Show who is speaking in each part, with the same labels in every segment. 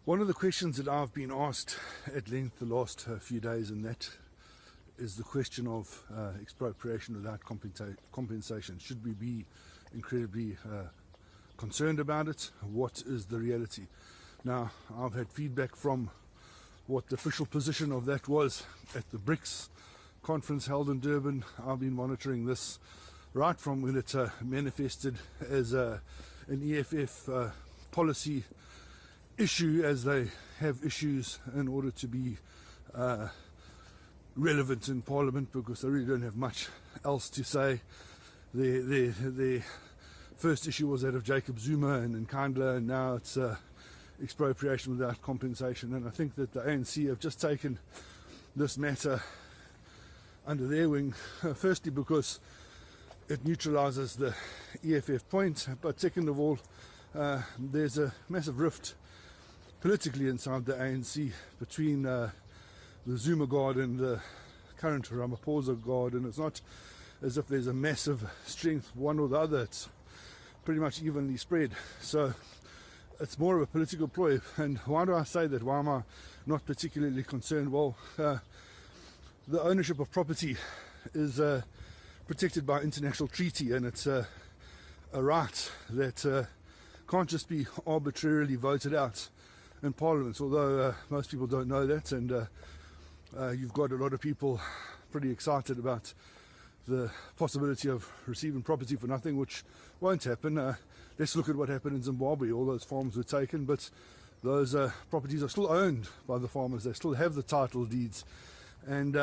Speaker 1: One of the questions that I've been asked at length the last few days, and that is the question of expropriation without compensation. Should we be incredibly concerned about it? What is the reality? Now, I've had feedback from what the official position of that was at the BRICS conference held in Durban. I've been monitoring this right from when it manifested as an EFF policy issue, as they have issues in order to be relevant in Parliament, because they really don't have much else to say. The first issue was that of Jacob Zuma and Nkandla, and now it's expropriation without compensation. And I think that the ANC have just taken this matter under their wing, firstly because it neutralizes the EFF point, but second of all, there's a massive rift politically inside the ANC between the Zuma guard and the current Ramaphosa guard, and it's not as if there's a massive strength one or the other. It's pretty much evenly spread, so it's more of a political ploy. And why do I say that? Why am I not particularly concerned? Well, the ownership of property is protected by international treaty, and it's a right that can't just be arbitrarily voted out in Parliament, although most people don't know that, and you've got a lot of people pretty excited about the possibility of receiving property for nothing, which won't happen. Let's look at what happened in Zimbabwe. All those farms were taken, but those properties are still owned by the farmers. They still have the title deeds, and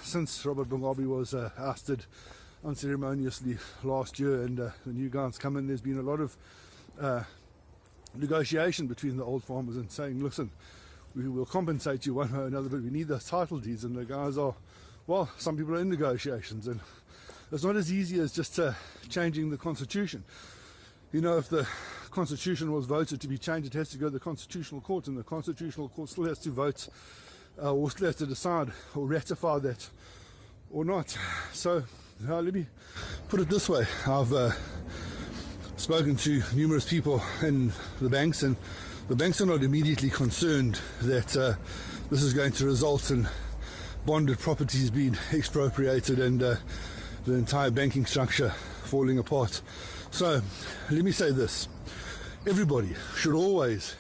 Speaker 1: since Robert Mugabe was ousted unceremoniously last year and the new guys come in, there's been a lot of negotiation between the old farmers and saying, listen, we will compensate you one way or another, but we need those title deeds. And the guys are, well, some people are in negotiations, and it's not as easy as just changing the constitution. You know, if the constitution was voted to be changed, it has to go to the constitutional court, and the constitutional court still has to vote or still has to decide or ratify that or not. So let me put it this way. I've spoken to numerous people in the banks, and the banks are not immediately concerned that this is going to result in bonded properties being expropriated and the entire banking structure falling apart. So let me say this: everybody should always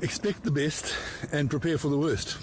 Speaker 1: expect the best and prepare for the worst.